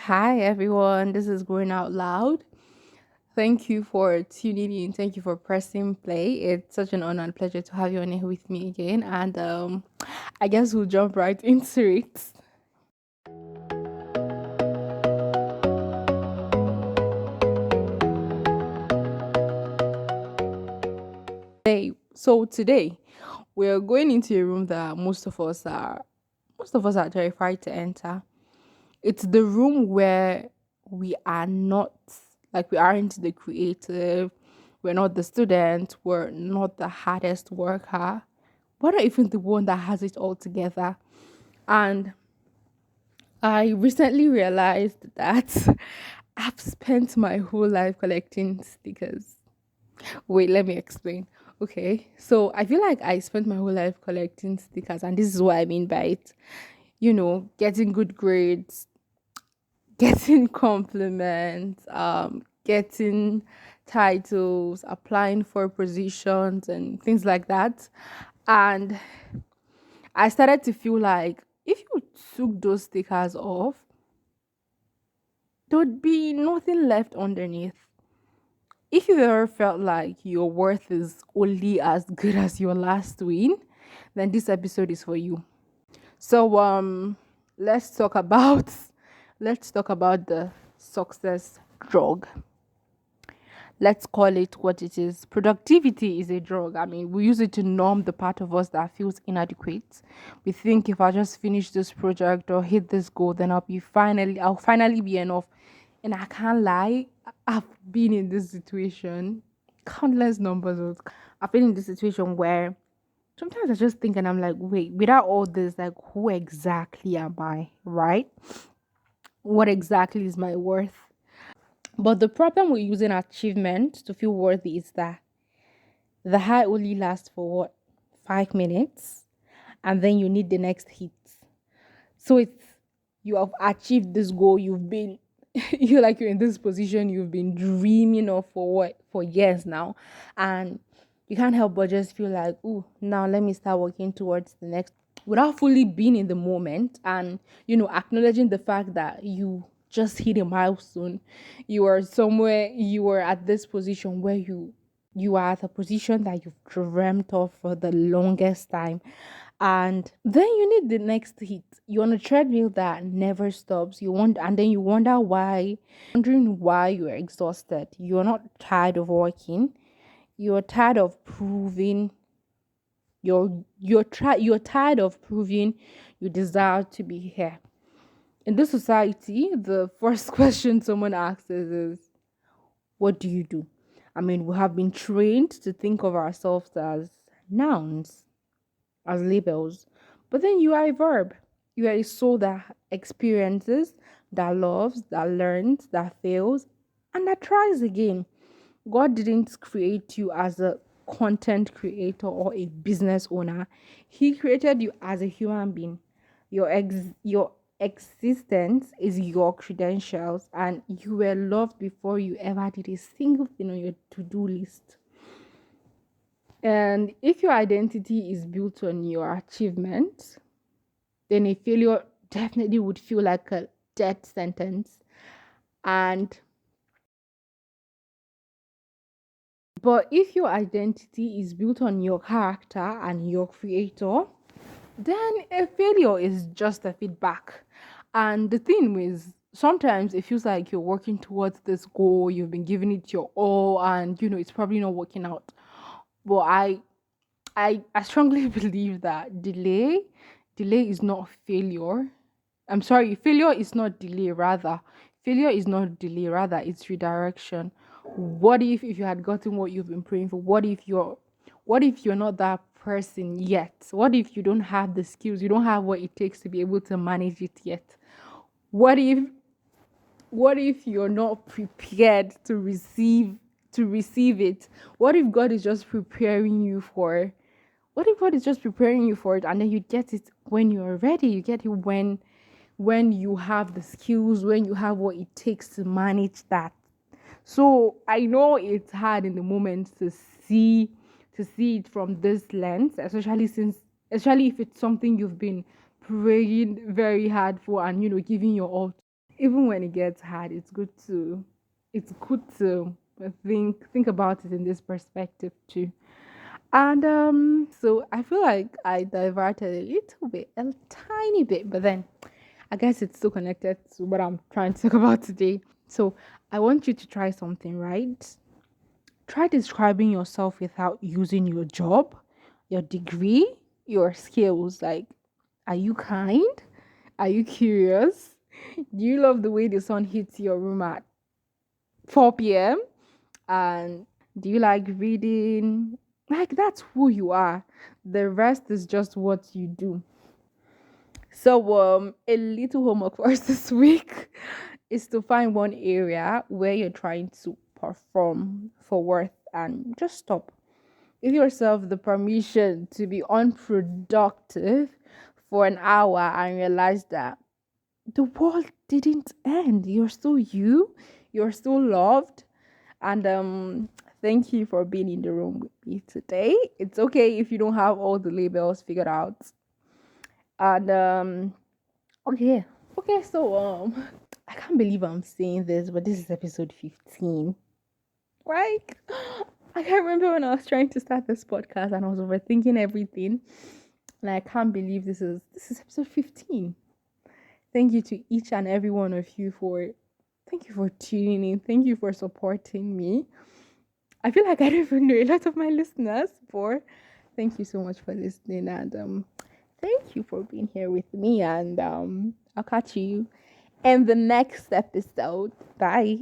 Hi everyone, this is Growing Out Loud. Thank you for tuning in. Thank you for pressing play. It's such an honor and pleasure to have you on here with me again. And I guess we'll jump right into it. Today we're going into a room that most of us are terrified to enter. It's the room where we are not we aren't the creative, we're not the student, we're not the hardest worker, we're not even the one that has it all together. And I recently realized that I've spent my whole life collecting stickers. Wait, let me explain. Okay, so I feel like I spent my whole life collecting stickers, and this is what I mean by it. Getting good grades, getting compliments, getting titles, applying for positions, and things like that. And I started to feel like if you took those stickers off, there would be nothing left underneath. If you ever felt like your worth is only as good as your last win, then this episode is for you. So let's talk about let's talk about the success drug. Let's call it what it is. Productivity is a drug. I mean, we use it to numb the part of us that feels inadequate. We think if I just finish this project or hit this goal, then I'll finally be enough. And I can't lie, I've been in this situation countless numbers of. I've been in this situation where sometimes I just think and I'm like, wait, without all this, like, who exactly am I, right? What exactly is my worth? But the problem with using achievement to feel worthy is that the high only lasts for what, 5 minutes, and then you need the next hit. So it's you have achieved this goal. You've been you're in this position you've been dreaming of for years now, and you can't help but just feel like, oh, now let me start working towards the next without fully being in the moment and acknowledging the fact that you just hit a milestone. You are somewhere, you are at this position where you are at a position that you've dreamt of for the longest time, and then you need the next hit. You're on a treadmill that never stops. And then you wondering why you're exhausted. You're not tired of working. You're tired of proving you're tired of proving you desire to be here. In this society, the first question someone asks is, what do you do? I mean, we have been trained to think of ourselves as nouns, as labels. But then you are a verb. You are a soul that experiences, that loves, that learns, that fails, and that tries again. God didn't create you as a content creator or a business owner. He created you as a human being. Your existence is your credentials, and you were loved before you ever did a single thing on your to-do list. And if your identity is built on your achievements, then a failure definitely would feel like a death sentence. And but if your identity is built on your character and your creator, then a failure is just a feedback. And the thing is, sometimes it feels like you're working towards this goal, you've been giving it your all, and it's probably not working out. But I strongly believe that delay is not failure. I'm sorry, failure is not delay, rather. Failure is not delay, rather it's redirection. What if you had gotten what you've been praying for? What if you're not that person yet? What if you don't have the skills? You don't have what it takes to be able to manage it yet? What if what if you're not prepared to receive it? What if God is just preparing you for what if God is just preparing you for it, and then you get it when you're ready? You get it when you have the skills, when you have what it takes to manage that. So I know it's hard in the moment to see it from this lens, especially if it's something you've been praying very hard for and giving your all. Even when it gets hard, it's good to think about it in this perspective too. And so I feel like I diverted a little bit, a tiny bit, but then I guess it's still connected to what I'm trying to talk about today. So I want you to try something, right? Try describing yourself without using your job, your degree, your skills. Like, are you kind? Are you curious? Do you love the way the sun hits your room at 4 p.m.? And do you like reading? Like, that's who you are. The rest is just what you do. So, a little homework for us this week is to find one area where you're trying to perform for worth and just stop. Give yourself the permission to be unproductive for an hour and realize that the world didn't end. You're still you, you're still loved. And thank you for being in the room with me today. It's okay if you don't have all the labels figured out. And okay. Okay, so I can't believe I'm saying this, but this is episode 15. Like, I can't remember when I was trying to start this podcast and I was overthinking everything. And I can't believe this is episode 15. Thank you to each and every one of you for thank you for tuning in. Thank you for supporting me. I feel like I don't even know a lot of my listeners, but thank you so much for listening and thank you for being here with me and I'll catch you in the next episode. Bye.